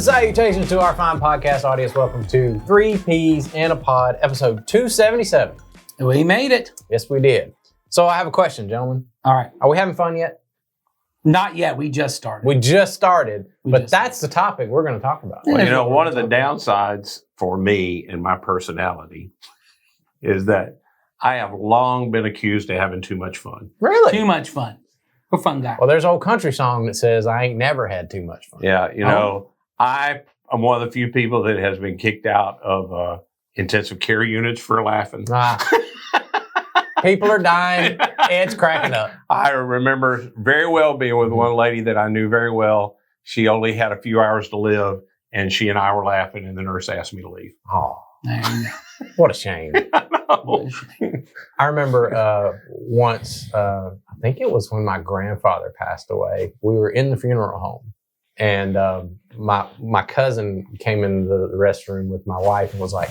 Salutations to our fine podcast audience. Welcome to 3 Peas in a Pod, episode 277. We made it. Yes, we did. So I have a question, gentlemen. All right. Are we having fun yet? Not yet. We just started. We just started, but that's the topic we're going to talk about. Well, you know, one of the downsides for me and my personality is that I have long been accused of having too much fun. Really? Too much fun. We're fun guy. Well, there's an old country song that says, I ain't never had too much fun. Yeah, you know, I am one of the few people that has been kicked out of intensive care units for laughing. People are dying. It's cracking up. I remember very well being with one lady that I knew very well. She only had a few hours to live, and she and I were laughing, and the nurse asked me to leave. Oh, what a shame. I know. I remember once, I think it was when my grandfather passed away, we were in the funeral home, and my cousin came into the restroom with my wife and was like,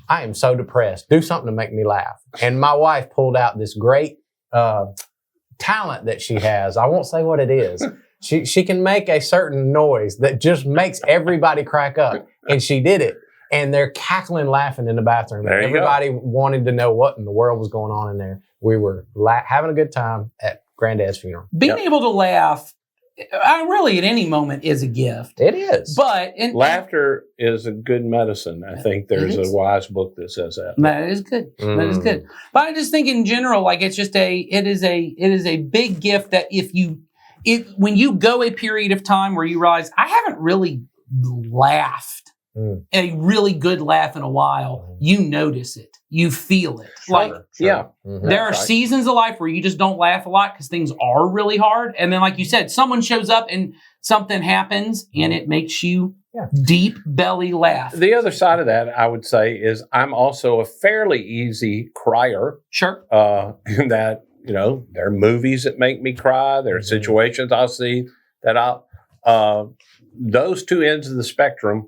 I am so depressed. Do something to make me laugh. And my wife pulled out this great talent that she has. I won't say what it is. She can make a certain noise that just makes everybody crack up. And she did it. And they're cackling, laughing in the bathroom. Everybody wanted to know what in the world was going on in there. We were having a good time at Granddad's funeral. Being able to laugh, really at any moment is a gift. It is. But Laughter is a good medicine. I think there's a wise book that says that. That is good. That is good. But I just think in general, like it is a big gift that when you go a period of time where you realize I haven't really laughed a really good laugh in a while, you notice it. You feel it. Sure. Yeah. Mm-hmm. There are seasons of life where you just don't laugh a lot because things are really hard. And then, like you said, someone shows up and something happens and it makes you deep belly laugh. The other side of that, I would say, is I'm also a fairly easy crier. Sure. In that, you know, there are movies that make me cry. There are situations I'll see that those two ends of the spectrum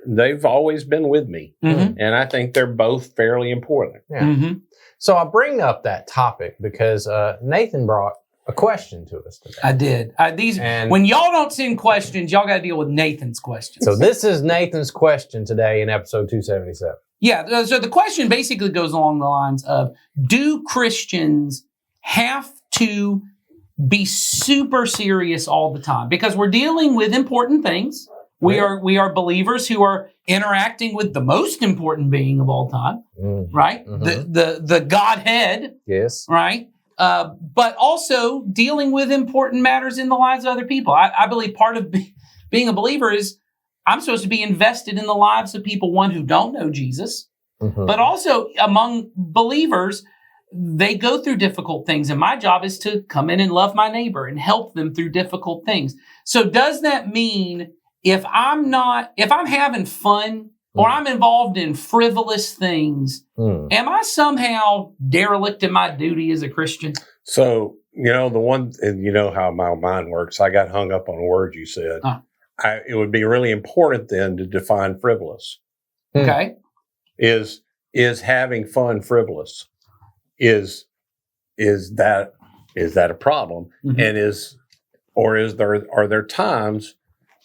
they've always been with me. Mm-hmm. And I think they're both fairly important. Yeah. Mm-hmm. So I bring up that topic because Nathan brought a question to us today. I did. When y'all don't send questions, y'all got to deal with Nathan's questions. So this is Nathan's question today in episode 277. Yeah. So the question basically goes along the lines of, do Christians have to be super serious all the time? Because we're dealing with important things. We are believers who are interacting with the most important being of all time, right? Mm-hmm. The Godhead, yes, right? But also dealing with important matters in the lives of other people. I believe part of being a believer is I'm supposed to be invested in the lives of people, one, who don't know Jesus, but also among believers, they go through difficult things. And my job is to come in and love my neighbor and help them through difficult things. So does that mean if I'm having fun or I'm involved in frivolous things, am I somehow derelict in my duty as a Christian? So, you know how my mind works. I got hung up on a word you said. It would be really important then to define frivolous. Okay. Is having fun frivolous? Is that a problem? Mm-hmm. And are there times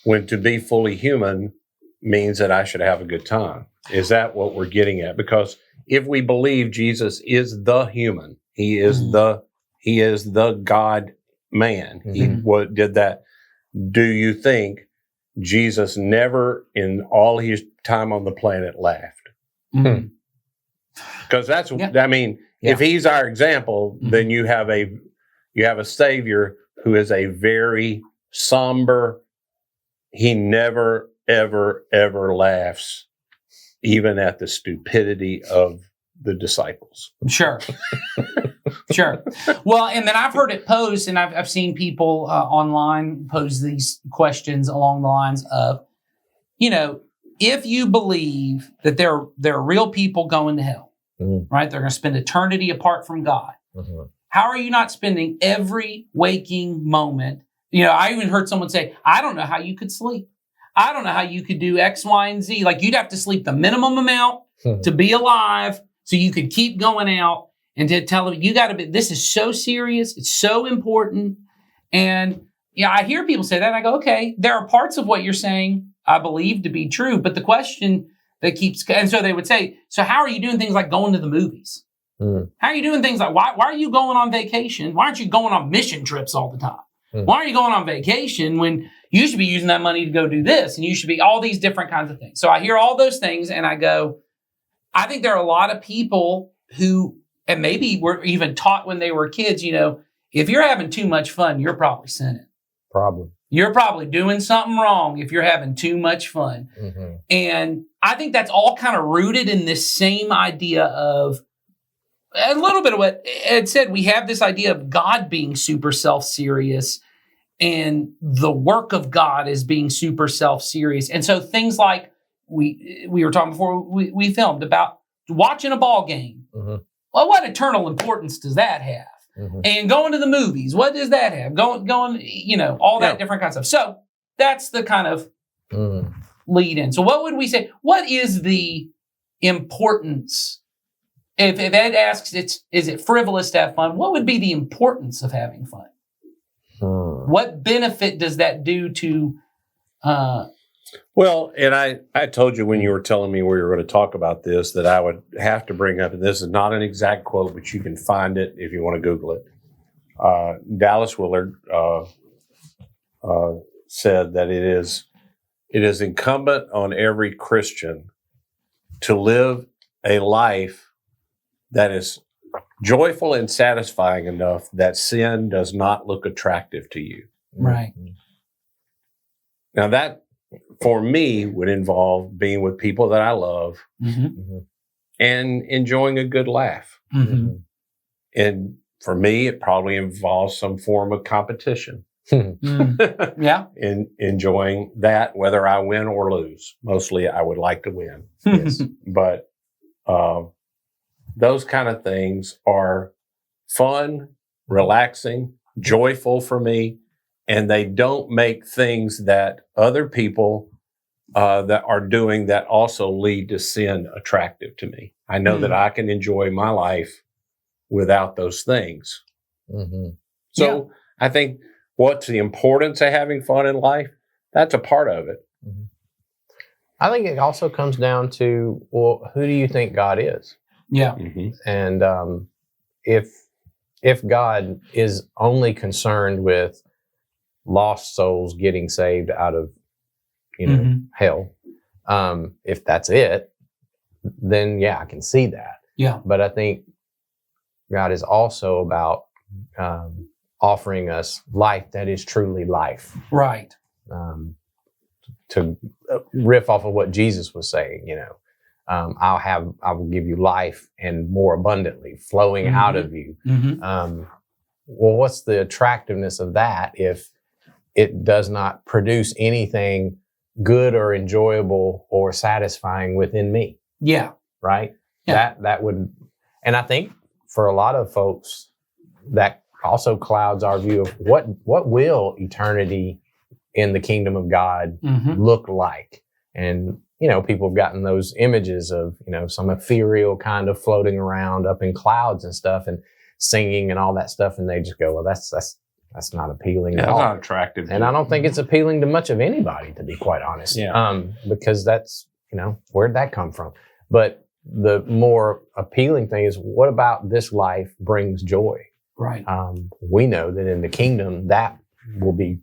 when to be fully human means that I should have a good time? Is that what we're getting at? Because if we believe Jesus is the human, he is the God man. He did that. Do you think Jesus never in all his time on the planet laughed? Because if he's our example, then you have a Savior who is a very somber. He never, ever, ever laughs, even at the stupidity of the disciples. Sure. Sure. Well, and then I've heard it posed, and I've seen people online pose these questions along the lines of, if you believe that there are real people going to hell, right? They're going to spend eternity apart from God. How are you not spending every waking moment? I even heard someone say, I don't know how you could sleep. I don't know how you could do X, Y, and Z. Like you'd have to sleep the minimum amount to be alive so you could keep going out and to tell them, this is so serious. It's so important. And I hear people say that, and I go, okay, there are parts of what you're saying I believe to be true, but the question that keeps, and so they would say, so how are you doing things like going to the movies? How are you doing things like, why are you going on vacation? Why aren't you going on mission trips all the time? Why are you going on vacation when you should be using that money to go do this? And you should be all these different kinds of things. So I hear all those things and I go, I think there are a lot of people who, and maybe were even taught when they were kids, if you're having too much fun, you're probably sinning. Probably. You're probably doing something wrong if you're having too much fun. And I think that's all kind of rooted in this same idea of a little bit of what Ed said. We have this idea of God being super self-serious and the work of God is being super self-serious. And so things like we were talking before we filmed about watching a ball game. Well, what eternal importance does that have? And going to the movies, what does that have? Going, all that different kinds of stuff. So that's the kind of lead in. So what would we say? What is the importance? If Ed asks, is it frivolous to have fun? What would be the importance of having fun? What benefit does that do to? Well, and I told you when you were telling me we were going to talk about this that I would have to bring up, and this is not an exact quote, but you can find it if you want to Google it. Dallas Willard said that it is incumbent on every Christian to live a life that is joyful and satisfying enough that sin does not look attractive to you. Right. Now that, for me, would involve being with people that I love and enjoying a good laugh. And for me, it probably involves some form of competition. Yeah. In enjoying that, whether I win or lose. Mostly I would like to win. Yes. But those kind of things are fun, relaxing, joyful for me. And they don't make things that other people that are doing that also lead to sin attractive to me. I know that I can enjoy my life without those things. So I think what's the importance of having fun in life? That's a part of it. I think it also comes down to, well, who do you think God is? Yeah. And if God is only concerned with lost souls getting saved out of, hell, if that's it, then yeah, I can see that. Yeah. But I think God is also about offering us life that is truly life. Right. To riff off of what Jesus was saying, I will give you life and more abundantly flowing out of you. Well, what's the attractiveness of that if it does not produce anything good or enjoyable or satisfying within me? Yeah. Right? Yeah. That would, and I think for a lot of folks, that also clouds our view of what will eternity in the kingdom of God look like. And, people have gotten those images of, some ethereal kind of floating around up in clouds and stuff and singing and all that stuff. And they just go, well, that's not appealing at all. That's not attractive. And I don't think it's appealing to much of anybody, to be quite honest. Because that's, where'd that come from? But the more appealing thing is, what about this life brings joy? Right. We know that in the kingdom that will be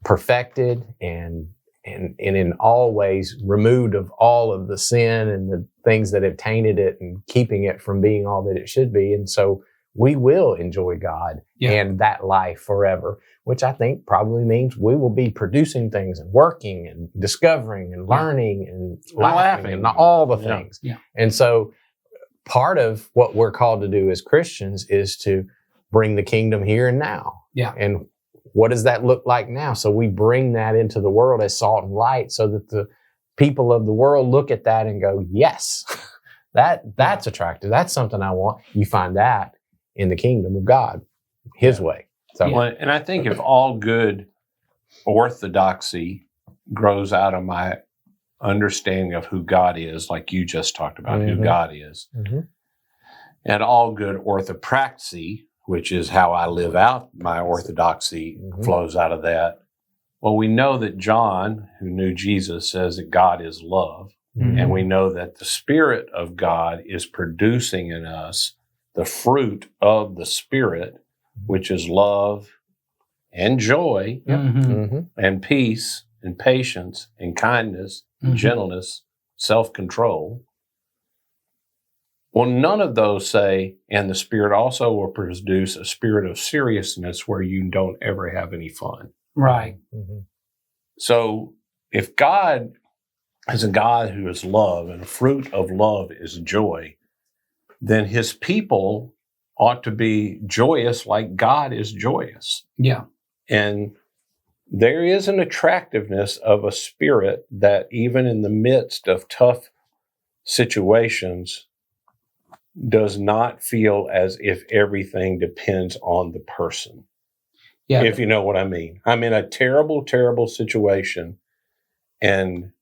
perfected and in all ways removed of all of the sin and the things that have tainted it and keeping it from being all that it should be. And so we will enjoy God and that life forever, which I think probably means we will be producing things and working and discovering and learning and laughing and all the things. Yeah. And so part of what we're called to do as Christians is to bring the kingdom here and now. Yeah. And what does that look like now? So we bring that into the world as salt and light so that the people of the world look at that and go, yes, that's attractive. That's something I want. You find that in the kingdom of God, his way. So, and I think if all good orthodoxy grows out of my understanding of who God is, like you just talked about, who God is, and all good orthopraxy, which is how I live out my orthodoxy, flows out of that. Well, we know that John, who knew Jesus, says that God is love. And we know that the Spirit of God is producing in us the fruit of the Spirit, which is love and joy and peace and patience and kindness and gentleness, self-control. Well, none of those say, and the Spirit also will produce a spirit of seriousness where you don't ever have any fun. Right. So if God is a God who is love, and the fruit of love is joy, then his people ought to be joyous like God is joyous. Yeah. And there is an attractiveness of a spirit that even in the midst of tough situations does not feel as if everything depends on the person. Yeah. If you know what I mean. I'm in a terrible, terrible situation. And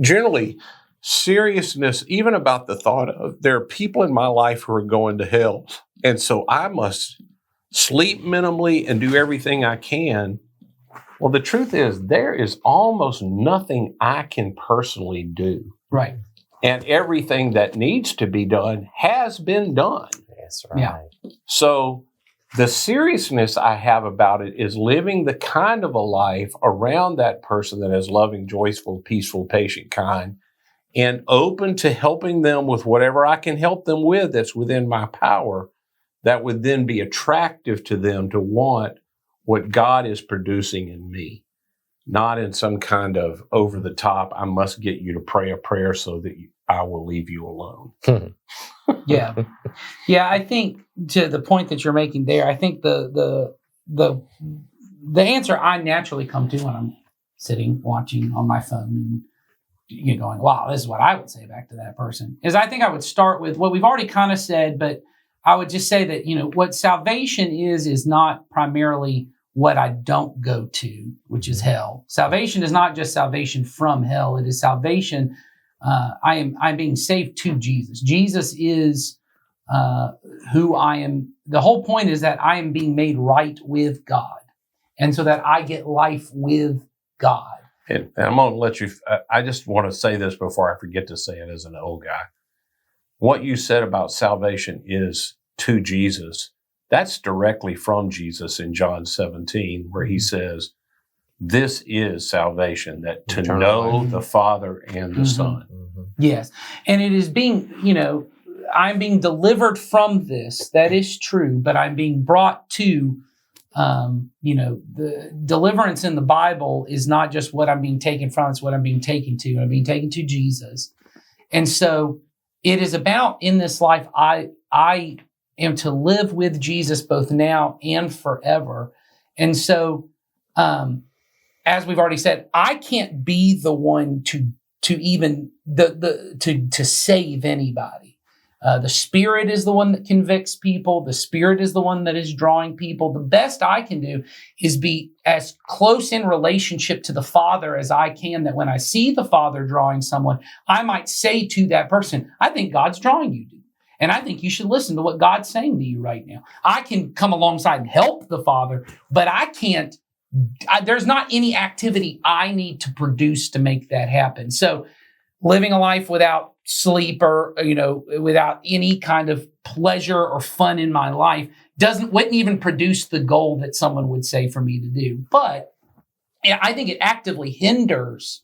generally, seriousness, even about the thought of there are people in my life who are going to hell. And so I must sleep minimally and do everything I can. Well, the truth is there is almost nothing I can personally do. Right. And everything that needs to be done has been done. That's right. Yeah. So the seriousness I have about it is living the kind of a life around that person that is loving, joyful, peaceful, patient, kind, and open to helping them with whatever I can help them with that's within my power, that would then be attractive to them to want what God is producing in me. Not in some kind of over the top, I must get you to pray a prayer so that I will leave you alone. Yeah. Yeah, I think to the point that you're making there, I think the answer I naturally come to when I'm sitting watching on my phone and going, wow, this is what I would say back to that person, is I think I would start with what we've already kind of said, but I would just say that, what salvation is not primarily what I don't go to, which is hell. Salvation is not just salvation from hell. It is salvation. I'm being saved to Jesus. Jesus is who I am. The whole point is that I am being made right with God, and so that I get life with God. And I'm going to let you, I just want to say this before I forget to say it as an old guy. What you said about salvation is to Jesus. That's directly from Jesus in John 17, where he says, this is salvation, that to know the Father and the Son. Yes. And it is being, I'm being delivered from this. That is true. But I'm being brought to, the deliverance in the Bible is not just what I'm being taken from, it's what I'm being taken to. I'm being taken to Jesus. And so it is about, in this life, I am to live with Jesus both now and forever. And so, as we've already said, I can't be the one to even to save anybody. The Spirit is the one that convicts people. The Spirit is the one that is drawing people. The best I can do is be as close in relationship to the Father as I can, that when I see the Father drawing someone, I might say to that person, I think God's drawing you, dude. And I think you should listen to what God's saying to you right now. I can come alongside and help the Father, but I can't. There's not any activity I need to produce to make that happen. So living a life without sleep or, without any kind of pleasure or fun in my life wouldn't even produce the goal that someone would say for me to do. But I think it actively hinders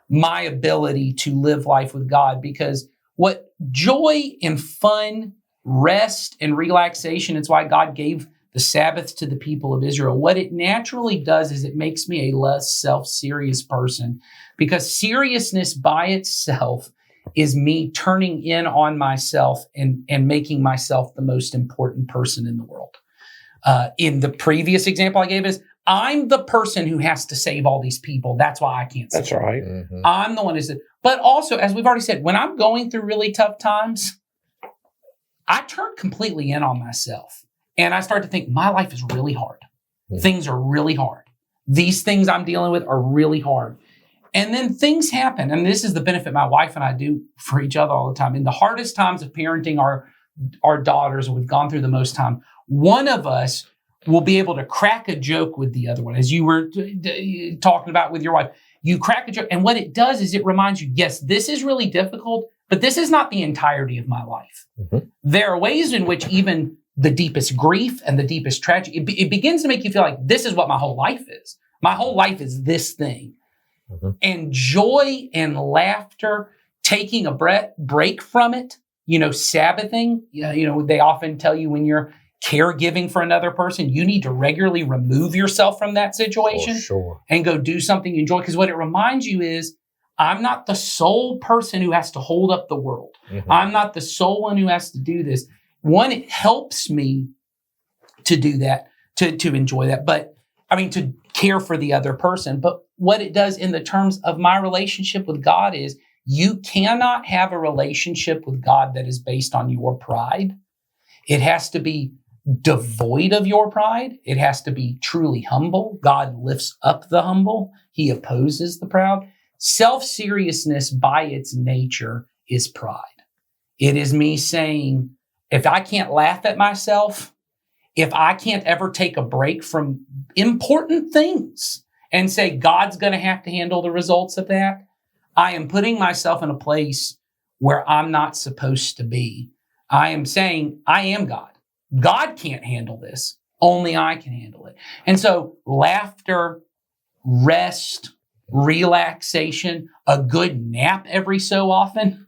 my ability to live life with God, because what joy and fun, rest and relaxation, it's why God gave the Sabbath to the people of Israel. What it naturally does is it makes me a less self-serious person, because seriousness by itself is me turning in on myself and making myself the most important person in the world. In the previous example I gave is, I'm the person who has to save all these people. That's why I can't save. That's right. Mm-hmm. I'm the one who said, but also, as we've already said, when I'm going through really tough times, I turn completely in on myself. And I start to think, my life is really hard. Mm-hmm. Things are really hard. These things I'm dealing with are really hard. And then things happen. And this is the benefit my wife and I do for each other all the time. In the hardest times of parenting our daughters, we've gone through the most time, one of us will be able to crack a joke with the other one. As you were talking about with your wife, you crack a joke. And what it does is it reminds you, yes, this is really difficult, but this is not the entirety of my life. Mm-hmm. There are ways in which even the deepest grief and the deepest tragedy, it begins to make you feel like this is what my whole life is. My whole life is this thing. Mm-hmm. And joy and laughter, taking a break from it, Sabbathing, they often tell you when you're caregiving for another person, you need to regularly remove yourself from that situation and go do something you enjoy. Because what it reminds you is, I'm not the sole person who has to hold up the world. Mm-hmm. I'm not the sole one who has to do this. One, it helps me to do that, to enjoy that, to care for the other person. But what it does in the terms of my relationship with God is, you cannot have a relationship with God that is based on your pride. It has to be devoid of your pride. It has to be truly humble. God lifts up the humble. He opposes the proud. Self-seriousness by its nature is pride. It is me saying, if I can't laugh at myself, if I can't ever take a break from important things and say, God's going to have to handle the results of that, I am putting myself in a place where I'm not supposed to be. I am saying, I am God. God can't handle this. Only I can handle it. And so laughter, rest, relaxation, a good nap every so often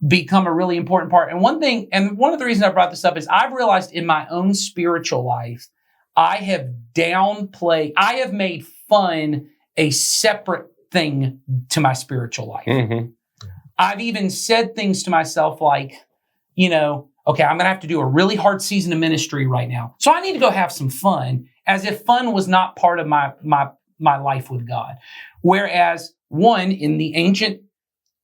become a really important part. And one of the reasons I brought this up is I've realized in my own spiritual life, I have made fun a separate thing to my spiritual life. Mm-hmm. I've even said things to myself like, okay, I'm going to have to do a really hard season of ministry right now, so I need to go have some fun, as if fun was not part of my life with God. Whereas in the ancient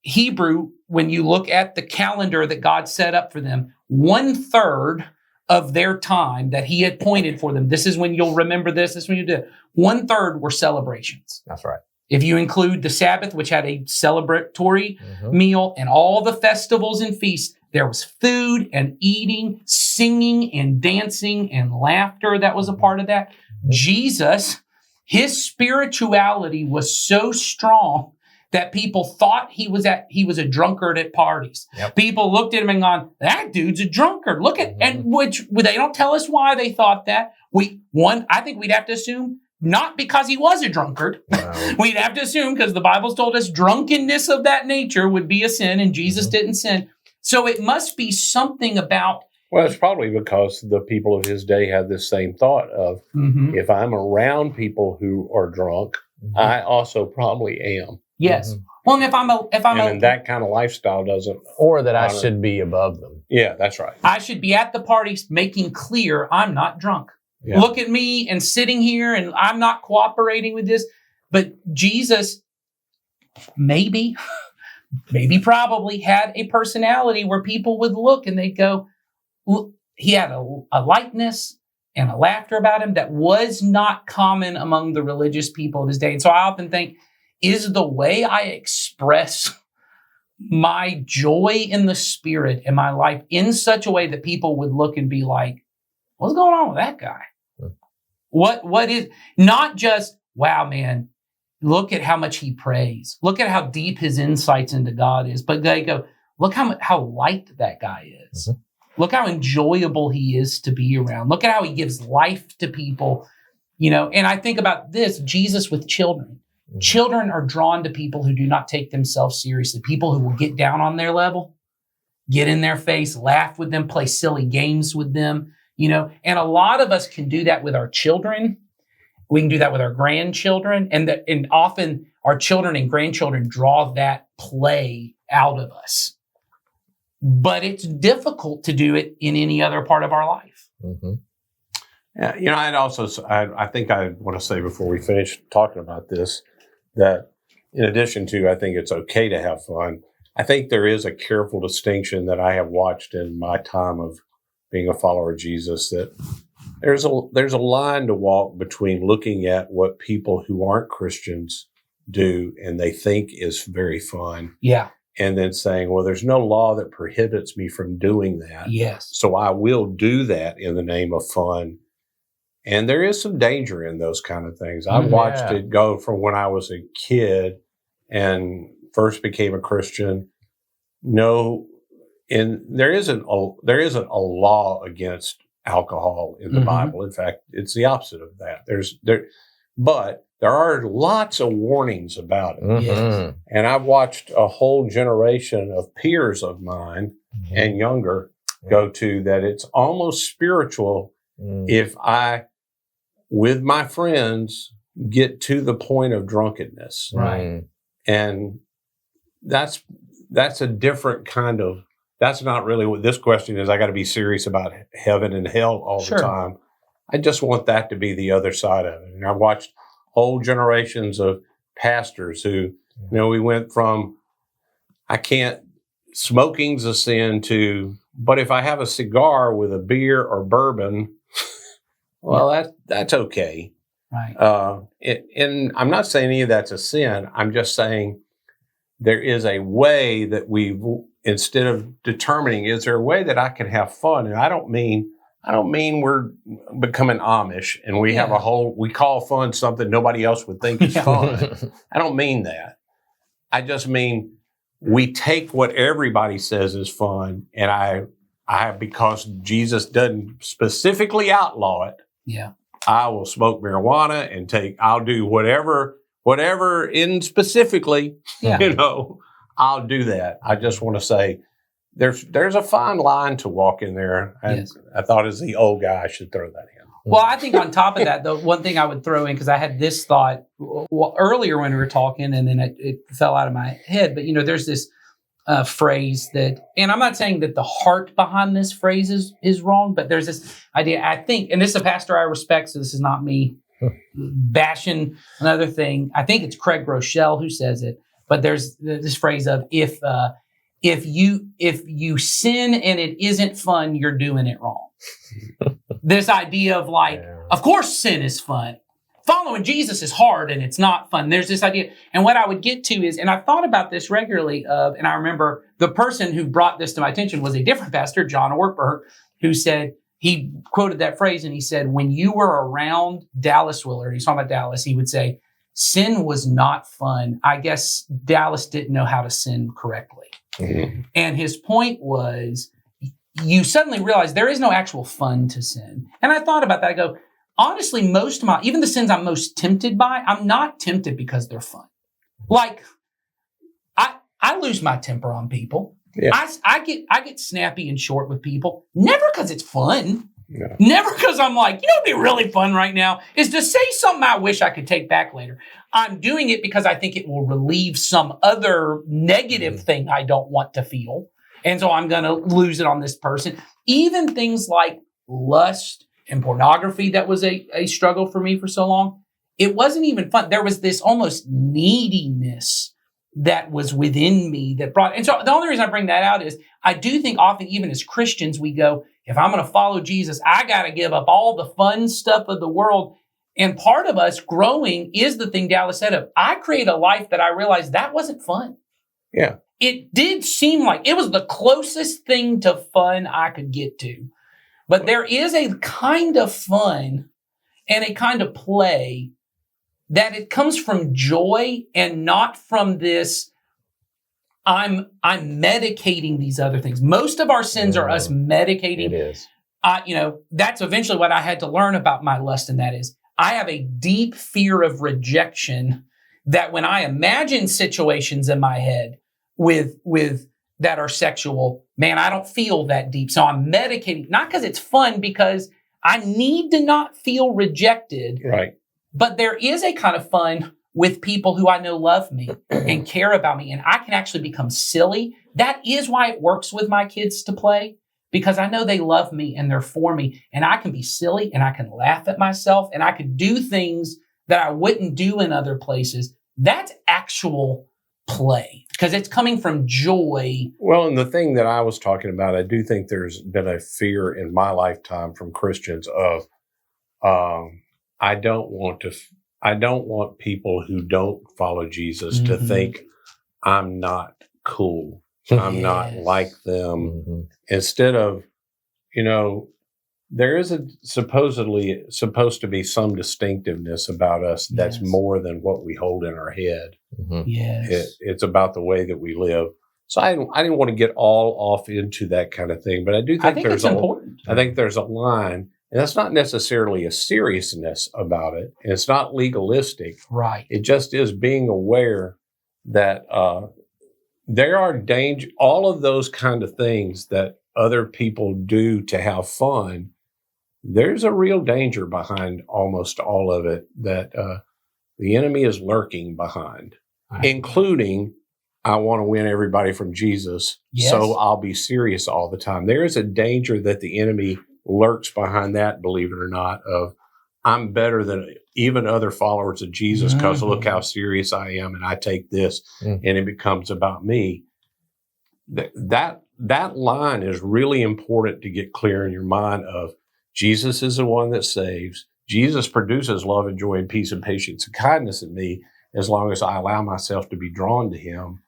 Hebrew, when you look at the calendar that God set up for them, 1/3 of their time that he had pointed for them, this is when you'll remember this is when you do it, 1/3 were celebrations. That's right. If you include the Sabbath, which had a celebratory meal, and all the festivals and feasts, there was food and eating, singing and dancing and laughter that was a part of that. Jesus, his spirituality was so strong that people thought he was a drunkard at parties. Yep. People looked at him and gone, that dude's a drunkard. Look at, and which they don't tell us why they thought that. I think we'd have to assume not because he was a drunkard. No. We'd have to assume because the Bible's told us drunkenness of that nature would be a sin, and Jesus didn't sin. So it must be something about... Well, it's probably because the people of his day had this same thought of, if I'm around people who are drunk, I also probably am. Yes. Well, and and that kind of lifestyle doesn't... Or that I should be above them. Yeah, that's right. I should be at the parties making clear I'm not drunk. Yeah. Look at me and sitting here and I'm not cooperating with this. But Jesus probably had a personality where people would look and they'd go, he had a lightness and a laughter about him that was not common among the religious people of his day. And so I often think, is the way I express my joy in the Spirit in my life in such a way that people would look and be like, what's going on with that guy? What is, not just, wow, man, look at how much he prays. Look at how deep his insights into God is. But they go, look how light that guy is. Look how enjoyable he is to be around. Look at how he gives life to people. And I think about this, Jesus with children. Children are drawn to people who do not take themselves seriously, people who will get down on their level, get in their face, laugh with them, play silly games with them, and a lot of us can do that with our children. We can do that with our grandchildren, and often our children and grandchildren draw that play out of us. But it's difficult to do it in any other part of our life. Mm-hmm. Yeah, I think I want to say before we finish talking about this, that in addition to, I think it's okay to have fun, I think there is a careful distinction that I have watched in my time of being a follower of Jesus, that there's a line to walk between looking at what people who aren't Christians do and they think is very fun. Yeah. and then saying, well, there's no law that prohibits me from doing that. Yes. So I will do that in the name of fun. And there is some danger in those kind of things. I've watched it go from when I was a kid and first became a Christian. No, and there isn't a law against alcohol in the Bible. In fact, it's the opposite of that. But there are lots of warnings about it. Yes. And I've watched a whole generation of peers of mine and younger go to that it's almost spiritual if I, with my friends, get to the point of drunkenness. Right. And that's a different kind of, that's not really what this question is. I got to be serious about heaven and hell all the time. I just want that to be the other side of it. And I've watched whole generations of pastors who, we went from, smoking's a sin to, but if I have a cigar with a beer or bourbon, well, that's okay. Right. And I'm not saying any of that's a sin. I'm just saying there is a way that instead of determining, is there a way that I can have fun? And I don't mean we're becoming Amish and we have we call fun something nobody else would think is fun. I don't mean that. I just mean we take what everybody says is fun, and I because Jesus doesn't specifically outlaw it. Yeah. I will smoke marijuana and I'll do whatever in specifically, I'll do that. I just want to say there's a fine line to walk in there. And I thought as the old guy, I should throw that in. Well, I think on top of that, the one thing I would throw in, because I had this thought earlier when we were talking, and then it fell out of my head. But, there's this phrase that, and I'm not saying that the heart behind this phrase is wrong, but there's this idea, I think, and this is a pastor I respect, so this is not me bashing another thing. I think it's Craig Rochelle who says it, but there's this phrase of if you sin and it isn't fun, you're doing it wrong. This idea of of course sin is fun. Following Jesus is hard and it's not fun. There's this idea. And what I would get to is, and I thought about this regularly and I remember the person who brought this to my attention was a different pastor, John Ortberg, who said, he quoted that phrase and he said, when you were around Dallas Willard, he's talking about Dallas, he would say, sin was not fun. I guess Dallas didn't know how to sin correctly. Mm-hmm. And his point was, you suddenly realize there is no actual fun to sin. And I thought about that. I go, honestly, even the sins I'm most tempted by, I'm not tempted because they're fun. Like, I lose my temper on people. Yeah. I get snappy and short with people, never because it's fun. Yeah. Never because I'm like, it'd be really fun right now is to say something I wish I could take back later. I'm doing it because I think it will relieve some other negative thing I don't want to feel. And so I'm going to lose it on this person. Even things like lust and pornography, that was a struggle for me for so long. It wasn't even fun. There was this almost neediness that was within me that brought, and so the only reason I bring that out is I do think often, even as Christians, we go, if I'm going to follow Jesus, I got to give up all the fun stuff of the world. And part of us growing is the thing Dallas said of, I create a life that I realized that wasn't fun. Yeah. It did seem like it was the closest thing to fun I could get to. But there is a kind of fun and a kind of play that it comes from joy and not from this, I'm medicating these other things. Most of our sins are us medicating. It is. That's eventually what I had to learn about my lust, and that is I have a deep fear of rejection that when I imagine situations in my head with that are sexual, man, I don't feel that deep. So I'm medicating, not because it's fun, because I need to not feel rejected. Right. But there is a kind of fun with people who I know love me and care about me, and I can actually become silly. That is why it works with my kids to play, because I know they love me and they're for me, and I can be silly and I can laugh at myself and I can do things that I wouldn't do in other places. That's actual play because it's coming from joy. Well, and the thing that I was talking about, I do think there's been a fear in my lifetime from Christians of, I don't want people who don't follow Jesus to think I'm not cool. I'm not like them. Mm-hmm. Instead of, there is supposedly supposed to be some distinctiveness about us that's more than what we hold in our head. Mm-hmm. Yes. It's about the way that we live. So I didn't want to get all off into that kind of thing, but I do think it's important. I think there's a line, and that's not necessarily a seriousness about it. And it's not legalistic. Right. It just is being aware that there are danger. All of those kind of things that other people do to have fun, there's a real danger behind almost all of it that the enemy is lurking behind, including, I want to win everybody from Jesus, so I'll be serious all the time. There is a danger that the enemy lurks behind that, believe it or not, of I'm better than even other followers of Jesus because look how serious I am and I take this and it becomes about me. That line is really important to get clear in your mind of Jesus is the one that saves. Jesus produces love and joy and peace and patience and kindness in me as long as I allow myself to be drawn to him.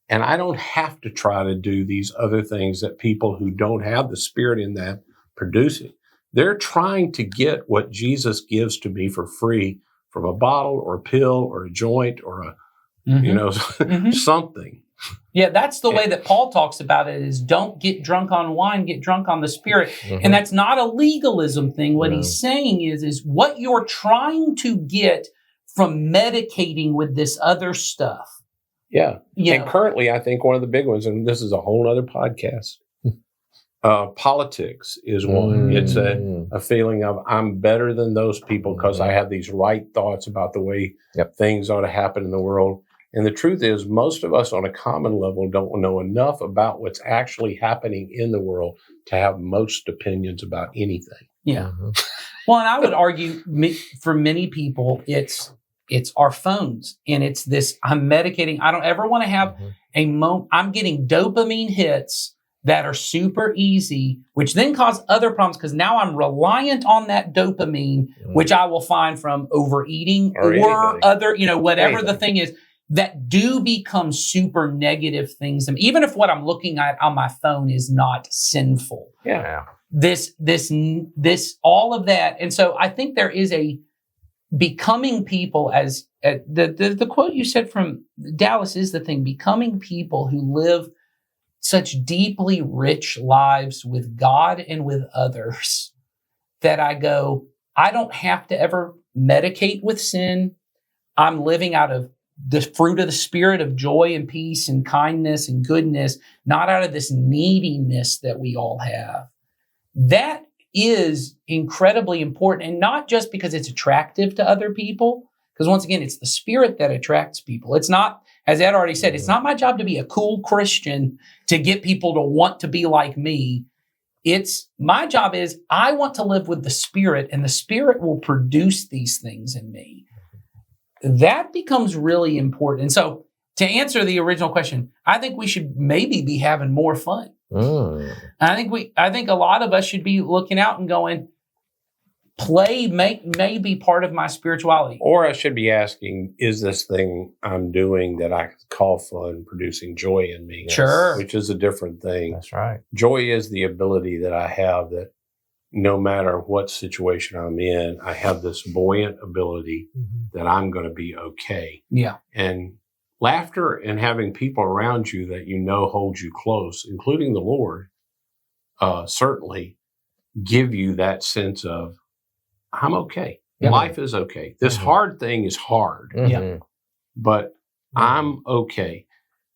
And I don't have to try to do these other things that people who don't have the Spirit in them produce it. They're trying to get what Jesus gives to me for free from a bottle or a pill or a joint or something. Yeah, that's the way that Paul talks about it is don't get drunk on wine, get drunk on the Spirit. And that's not a legalism thing. What he's saying is what you're trying to get from medicating with this other stuff. Yeah. And currently, I think one of the big ones, and this is a whole other podcast, politics is one. It's a feeling of I'm better than those people because I have these right thoughts about the way things ought to happen in the world. And the truth is, most of us on a common level don't know enough about what's actually happening in the world to have most opinions about anything. Yeah. Well, and I would argue for many people, it's our phones and it's this, I'm medicating. I don't ever want to have a moment. I'm getting dopamine hits that are super easy, which then cause other problems because now I'm reliant on that dopamine, which I will find from overeating or other, whatever the thing is that do become super negative things. And even if what I'm looking at on my phone is not sinful. Yeah. This, all of that. And so I think there is a becoming people as the quote you said from Dallas is the thing, becoming people who live such deeply rich lives with God and with others that I go, I don't have to ever medicate with sin. I'm living out of the fruit of the Spirit of joy and peace and kindness and goodness, not out of this neediness that we all have. That is incredibly important, and not just because it's attractive to other people, because once again, it's the Spirit that attracts people. It's not, as Ed already said, it's not my job to be a cool Christian to get people to want to be like me. It's my job is I want to live with the Spirit, and the Spirit will produce these things in me. That becomes really important. And so to answer the original question, I think we should maybe be having more fun. I think a lot of us should be looking out and going, play may be part of my spirituality. Or I should be asking, is this thing I'm doing that I call fun producing joy in me? Sure. Which is a different thing. That's right. Joy is the ability that I have that no matter what situation I'm in, I have this buoyant ability that I'm going to be okay. Yeah. And laughter and having people around you that hold you close, including the Lord, certainly give you that sense of, I'm okay. Yeah. Life is okay. This hard thing is hard, but I'm okay.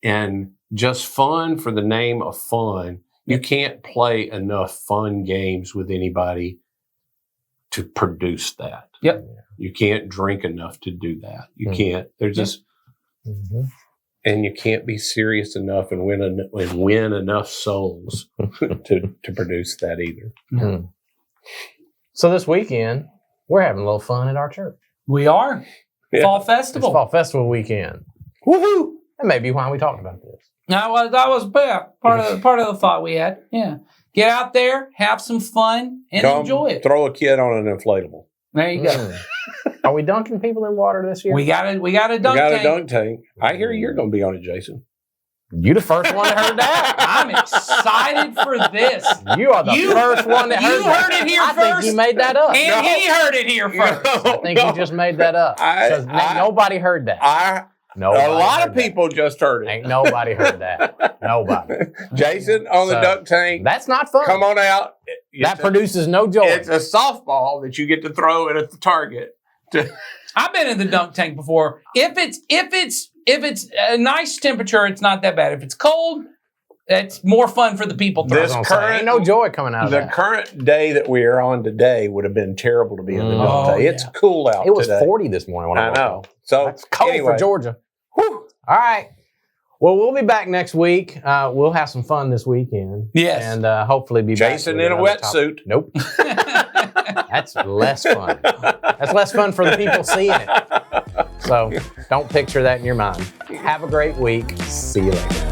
And just fun for the name of fun, you can't play enough fun games with anybody to produce that. Yep. You can't drink enough to do that. You can't. There's just, and you can't be serious enough and win enough souls to produce that either. So this weekend, we're having a little fun at our church. We are. Yeah. Fall Festival. It's Fall Festival weekend. Woohoo! That may be why we talked about this. That was part of the thought we had. Yeah. Get out there, have some fun, and enjoy it. Throw a kid on an inflatable. There you go. Are we dunking people in water this year? We got a dunk tank. We got a dunk tank. I hear you're going to be on it, Jason. You the first one that heard that. I'm excited for this. You are the first one that heard You that. heard it here I first. think you made that up. And he heard it here first. I think you just made that up. Because nobody heard that. Nobody a lot heard of people just heard it. Ain't nobody heard that. Nobody. Jason on the So, duck tank. That's not fun. Come on out. That produces no joy. It's a softball that you get to throw it at the target. I've been in the dunk tank before. If it's a nice temperature, it's not that bad. If it's cold, it's more fun for the people throwing. This Ain't no joy coming out of The that. current day that we are on today would have been terrible to be in the dunk Oh, tank. It's cool out It was today. 40 this morning when I I woke know. up. So That's cold anyway, for Georgia. Whew. All right. Well, we'll be back next week. We'll have some fun this weekend. Yes. And hopefully be Jason back in a with another topic. wetsuit. Nope. That's less fun. That's less fun for the people seeing it. So don't picture that in your mind. Have a great week. See you later.